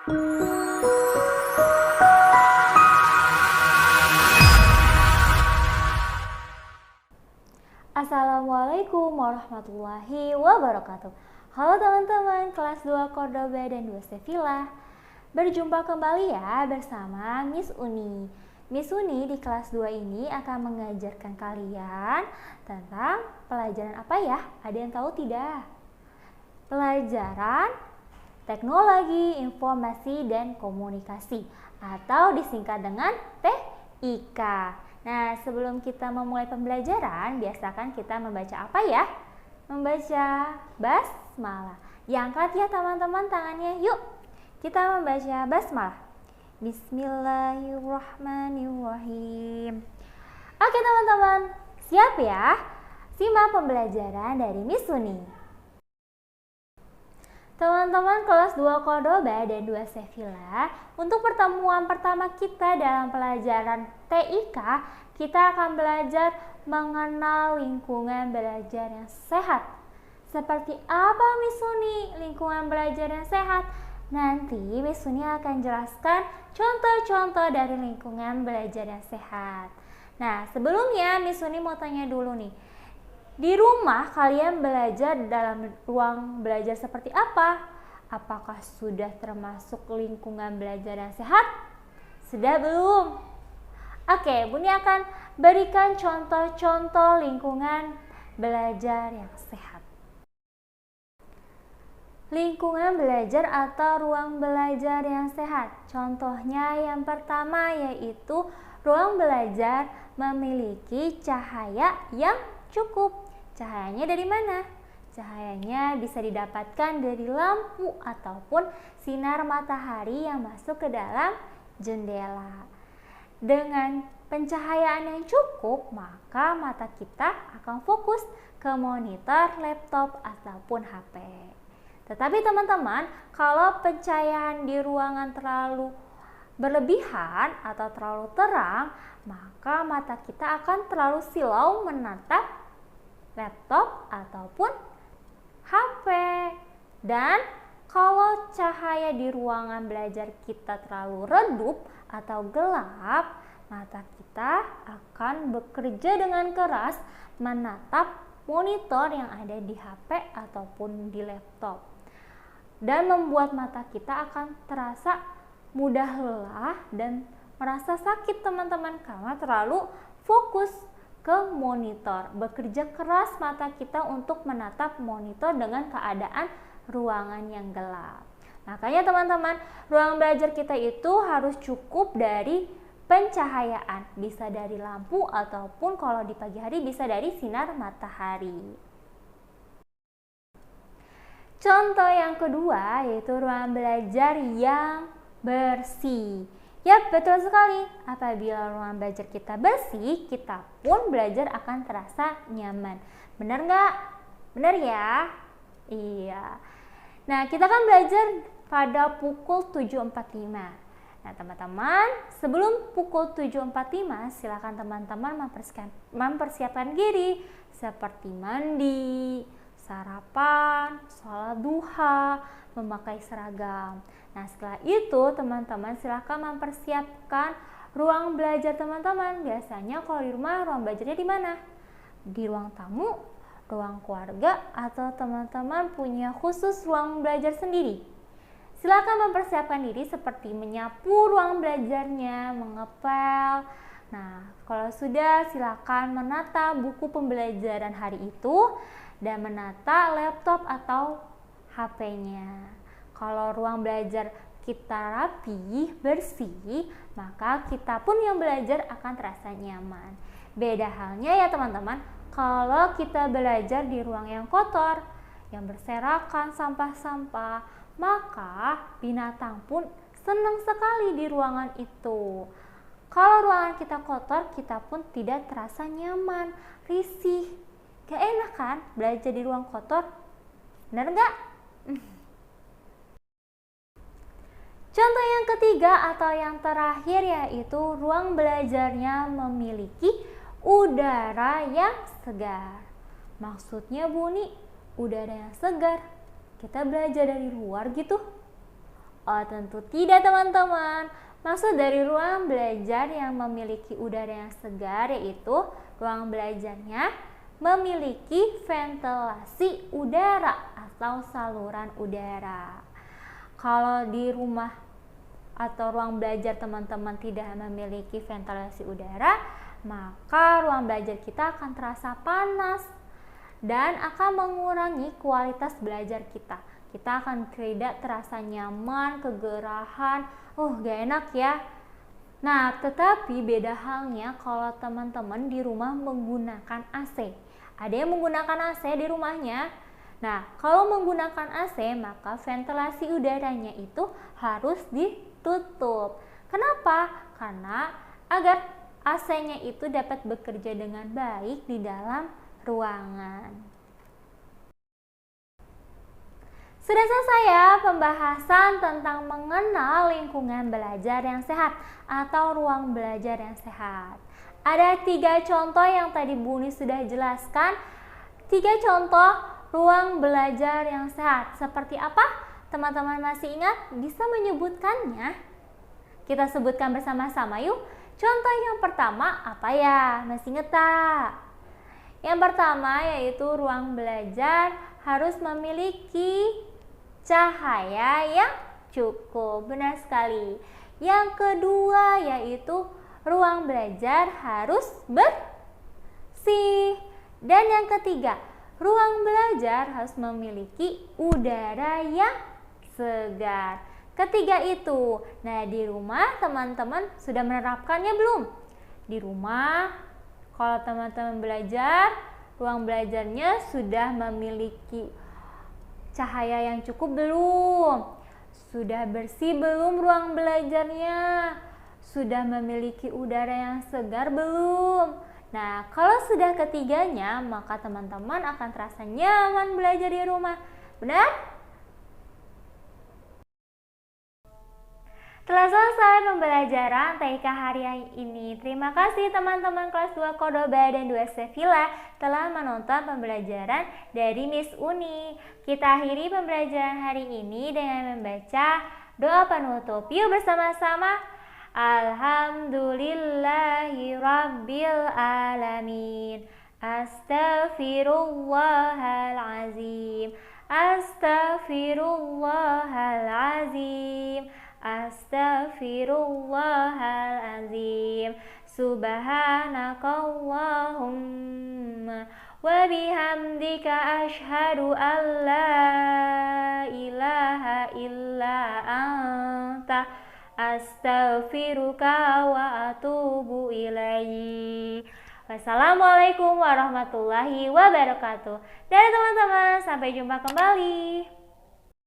Assalamualaikum warahmatullahi wabarakatuh. Halo teman-teman kelas 2 Cordoba dan 2 Sevilla. Berjumpa kembali ya bersama Miss Uni. Miss Uni di kelas 2 ini akan mengajarkan kalian tentang pelajaran apa ya? Ada yang tahu tidak? Pelajaran Teknologi Informasi dan Komunikasi atau disingkat dengan TIK. Nah, sebelum kita memulai pembelajaran, biasakan kita membaca apa ya? Membaca basmalah. Ya, angkat ya teman-teman tangannya. Yuk, kita membaca basmalah. Bismillahirrahmanirrahim. Oke teman-teman, siap ya? Simak pembelajaran dari Miss Uni. Teman-teman kelas 2 Cordoba dan 2 Sevilla, untuk pertemuan pertama kita dalam pelajaran TIK, kita akan belajar mengenal lingkungan belajar yang sehat. Seperti apa Miss Uni lingkungan belajar yang sehat? Nanti Miss Uni akan jelaskan contoh-contoh dari lingkungan belajar yang sehat. Nah, sebelumnya Miss Uni mau tanya dulu nih. Di rumah kalian belajar dalam ruang belajar seperti apa? Apakah sudah termasuk lingkungan belajar yang sehat? Sudah belum? Oke, Buni akan berikan contoh-contoh lingkungan belajar yang sehat. Lingkungan belajar atau ruang belajar yang sehat. Contohnya yang pertama yaitu ruang belajar memiliki cahaya yang cukup. Cahayanya dari mana? Cahayanya bisa didapatkan dari lampu ataupun sinar matahari yang masuk ke dalam jendela. Dengan pencahayaan yang cukup, maka mata kita akan fokus ke monitor, laptop, ataupun HP. Tetapi teman-teman, kalau pencahayaan di ruangan terlalu berlebihan atau terlalu terang, maka mata kita akan terlalu silau menatap laptop ataupun HP. Dan kalau cahaya di ruangan belajar kita terlalu redup atau gelap, mata kita akan bekerja dengan keras menatap monitor yang ada di HP ataupun di laptop, dan membuat mata kita akan terasa mudah lelah dan merasa sakit teman-teman karena terlalu fokus ke monitor. Bekerja keras mata kita untuk menatap monitor dengan keadaan ruangan yang gelap. Makanya teman-teman, ruang belajar kita itu harus cukup dari pencahayaan. Bisa dari lampu ataupun kalau di pagi hari bisa dari sinar matahari. Contoh yang kedua yaitu ruang belajar yang bersih. Ya, betul sekali. Apabila ruang belajar kita bersih, kita pun belajar akan terasa nyaman. Benar nggak? Benar ya? Iya. Nah, kita kan belajar pada pukul 7.45. Nah, teman-teman, sebelum pukul 7.45, silakan teman-teman mempersiapkan diri seperti mandi, sarapan, sholat duha, memakai seragam. Nah, setelah itu teman-teman silakan mempersiapkan ruang belajar teman-teman. Biasanya kalau di rumah ruang belajarnya di mana? Di ruang tamu, ruang keluarga, atau teman-teman punya khusus ruang belajar sendiri. Silakan mempersiapkan diri seperti menyapu ruang belajarnya, mengepel. Nah, kalau sudah silakan menata buku pembelajaran hari itu dan menata laptop atau HP-nya. Kalau ruang belajar kita rapi, bersih, maka kita pun yang belajar akan terasa nyaman. Beda halnya ya teman-teman, kalau kita belajar di ruang yang kotor, yang berserakan sampah-sampah, maka binatang pun senang sekali di ruangan itu. Kalau ruangan kita kotor, kita pun tidak terasa nyaman, risih. Gak enak kan belajar di ruang kotor? Benar nggak? Contoh yang ketiga atau yang terakhir yaitu ruang belajarnya memiliki udara yang segar. Maksudnya Buni, udara yang segar. Kita belajar dari luar gitu? Oh, tentu tidak teman-teman. Maksud dari ruang belajar yang memiliki udara yang segar yaitu ruang belajarnya memiliki ventilasi udara atau saluran udara. Kalau di rumah atau ruang belajar teman-teman tidak memiliki ventilasi udara, maka ruang belajar kita akan terasa panas dan akan mengurangi kualitas belajar kita. Kita akan tidak terasa nyaman, kegerahan, gak enak ya. Nah, tetapi beda halnya kalau teman-teman di rumah menggunakan AC. Ada yang menggunakan AC di rumahnya. Nah, kalau menggunakan AC, maka ventilasi udaranya itu harus ditutup. Kenapa? Karena agar AC-nya itu dapat bekerja dengan baik di dalam ruangan. Sudah selesai ya pembahasan tentang mengenal lingkungan belajar yang sehat atau ruang belajar yang sehat. Ada 3 contoh yang tadi Buni sudah jelaskan. 3 contoh ruang belajar yang sehat. Seperti apa? Teman-teman masih ingat? Bisa menyebutkannya? Kita sebutkan bersama-sama yuk. Contoh yang pertama apa ya? Masih ingat tak? Yang pertama yaitu ruang belajar harus memiliki cahaya yang cukup. Benar sekali. Yang kedua yaitu ruang belajar harus bersih. Dan yang ketiga, ruang belajar harus memiliki udara yang segar. Ketiga itu. Nah, di rumah teman-teman sudah menerapkannya belum? Di rumah, kalau teman-teman belajar, ruang belajarnya sudah memiliki cahaya yang cukup belum? Sudah bersih belum ruang belajarnya? Sudah memiliki udara yang segar belum? Nah, kalau sudah ketiganya, maka teman-teman akan terasa nyaman belajar di rumah. Benar? Telah selesai pembelajaran TK hari ini. Terima kasih teman-teman kelas 2 Kodoba dan 2 Sevilla telah menonton pembelajaran dari Miss Uni. Kita akhiri pembelajaran hari ini dengan membaca doa penutup. Yuk bersama-sama. Alhamdulillahi Rabbil Alamin. Astaghfirullahalazim. Astaghfirullahalazim. Astaghfirullahalazim. Subhanakallahumma wa bihamdika asyhadu an la ilaha illa anta astaghfiruka wa atubu ilaik. Wassalamualaikum warahmatullahi wabarakatuh. Dan teman-teman, sampai jumpa kembali.